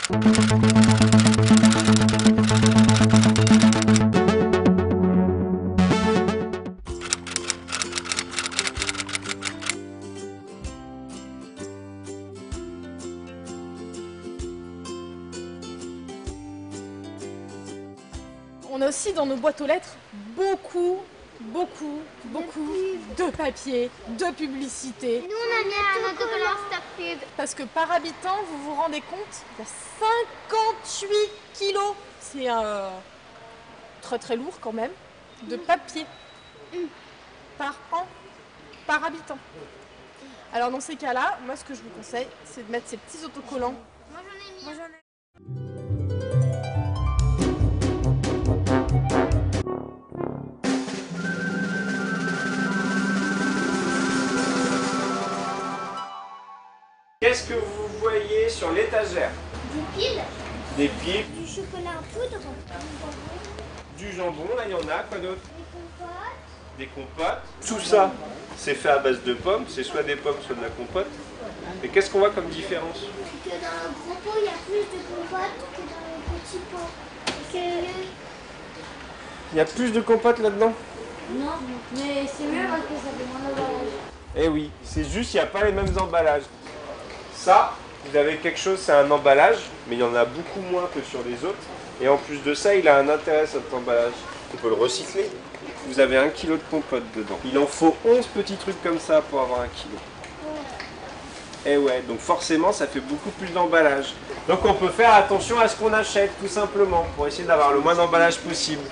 On a aussi dans nos boîtes aux lettres beaucoup de papier, de publicité. Nous, on a mis un autocollant Stop Pub. Parce que par habitant, vous vous rendez compte, il y a 58 kilos. C'est très lourd quand même, de papier par an, par habitant. Alors dans ces cas-là, moi ce que je vous conseille, c'est de mettre ces petits autocollants. Moi, j'en ai mis. Qu'est-ce que vous voyez sur l'étagère? Des piles. Des piles, Du chocolat en poudre. du jambon, là il y en a, quoi d'autre? Des compotes. Des compotes. Tout ça, c'est fait à base de pommes, c'est soit des pommes, soit de la compote. Et qu'est-ce qu'on voit comme différence? Que dans le gros pot, il y a plus de compotes que dans le petit pot. Il y a plus de compote là-dedans? Non, mais c'est mieux parce que ça fait moins d'emballage. Eh oui, c'est juste il n'y a pas les mêmes emballages. Ça, vous avez quelque chose, c'est un emballage, mais il y en a beaucoup moins que sur les autres. Et en plus de ça, il a un intérêt cet emballage. On peut le recycler. Vous avez 1 kg de compote dedans. Il en faut 11 petits trucs comme ça pour avoir 1 kg. Et ouais, donc forcément, ça fait beaucoup plus d'emballage. Donc on peut faire attention à ce qu'on achète, tout simplement, pour essayer d'avoir le moins d'emballage possible.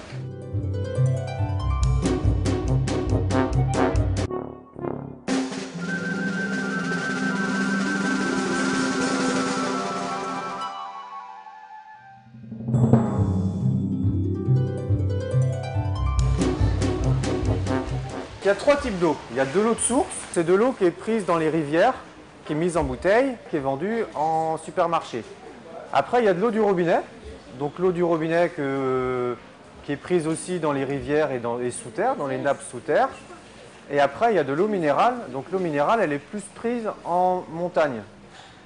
Il y a 3 types d'eau. Il y a de l'eau de source, c'est de l'eau qui est prise dans les rivières, qui est mise en bouteille, qui est vendue en supermarché. Après, il y a de l'eau du robinet, donc l'eau du robinet qui est prise aussi dans les rivières et dans les sous terre, dans les nappes sous terre. Et après, il y a de l'eau minérale, donc l'eau minérale, elle est plus prise en montagne.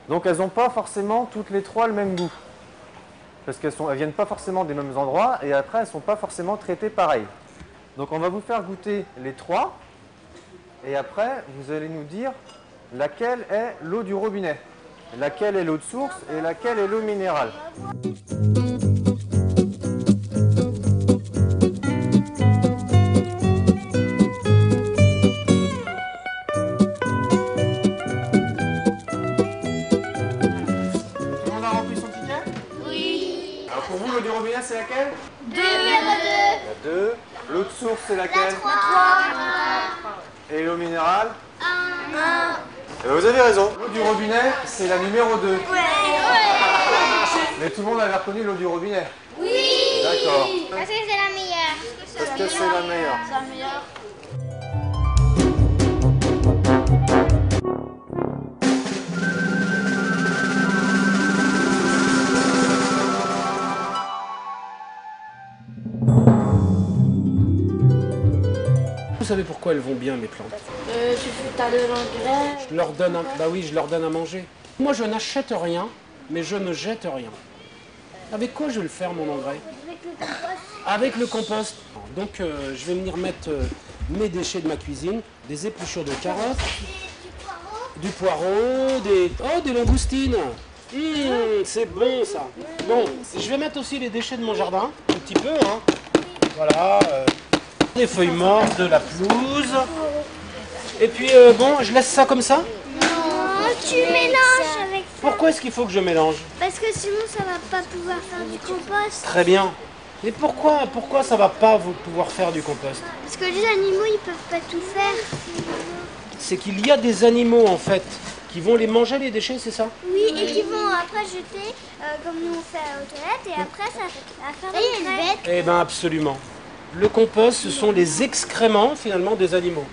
Donc elles n'ont pas forcément toutes les 3 le même goût, parce qu'elles ne viennent pas forcément des mêmes endroits, et après, elles ne sont pas forcément traitées pareil. Donc on va vous faire goûter les 3 et après vous allez nous dire laquelle est l'eau du robinet, laquelle est l'eau de source et laquelle est l'eau minérale. Tout le monde a rempli son ticket? Oui. Alors pour vous l'eau du robinet c'est laquelle? Numéro 2. La 2. L'eau de source c'est laquelle? 3. Et l'eau minérale? 1. Eh bien, vous avez raison. L'eau du robinet, c'est la numéro 2. Mais tout le monde avait reconnu l'eau du robinet. Oui. D'accord. Parce que c'est la meilleure. Parce que c'est la meilleure. C'est la meilleure. Vous savez pourquoi elles vont bien, mes plantes? Tu as de l'engrais. Je leur donne bah oui, je leur donne à manger. Moi, je n'achète rien, mais je ne jette rien. Avec quoi je vais le faire, mon engrais? Avec le compost. Avec le compost. Donc, je vais venir mettre mes déchets de ma cuisine, des épluchures de carottes, du poireau, des langoustines. C'est bon, ça. Bon, je vais mettre aussi les déchets de mon jardin, un petit peu, hein. Voilà. Des feuilles mortes, de la pelouse. Et puis, bon, je laisse ça comme ça? Non, tu mélanges avec ça. Pourquoi est-ce qu'il faut que je mélange? Parce que sinon, ça va pas pouvoir faire du compost. Très bien. Mais pourquoi ça va pas vous pouvoir faire du compost? Parce que les animaux, ils peuvent pas tout faire. C'est qu'il y a des animaux, en fait, qui vont les manger, les déchets, c'est ça? Oui, et qui vont après jeter, comme nous on fait aux toilettes, et après ça va faire une bête. Eh bien, absolument. Le compost, ce sont les excréments, finalement, des animaux.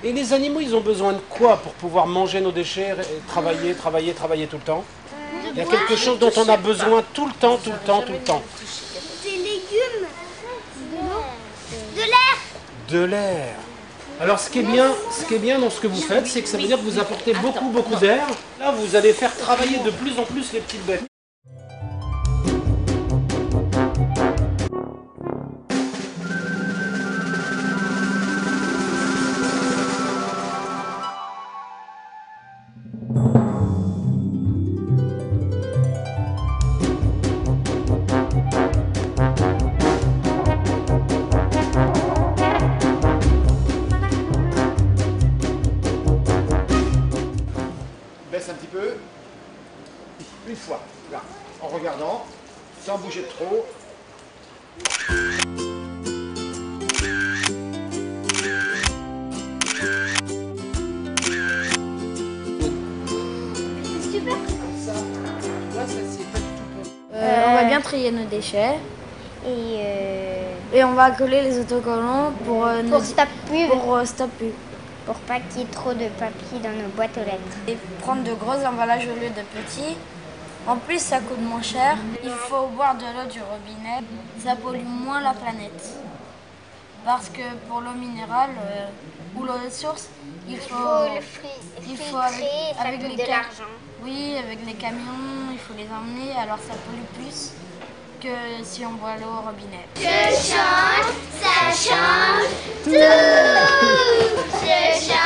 Et les animaux, ils ont besoin de quoi pour pouvoir manger nos déchets, et travailler tout le temps? Il y a quelque chose dont on a besoin tout le temps. Des légumes, de l'eau, de l'air. De l'air. Alors ce qui est bien dans ce que vous faites, c'est que ça veut dire que vous apportez beaucoup d'air. Là, vous allez faire travailler de plus en plus les petites bêtes. Une fois, là, en regardant, sans bouger de trop. C'est super. On va bien trier nos déchets et on va coller les autocollants pour Stop pub. Stop Pub. Pour pas qu'il y ait trop de papier dans nos boîtes aux lettres. Et prendre de gros emballages au lieu de petits. En plus, ça coûte moins cher. Il faut boire de l'eau du robinet. Ça pollue moins la planète. Parce que pour l'eau minérale ou l'eau de source, il faut avec de l'argent. Oui, avec les camions, il faut les emmener, alors ça pollue plus que si on boit l'eau au robinet. Je change, ça change tout. Je change.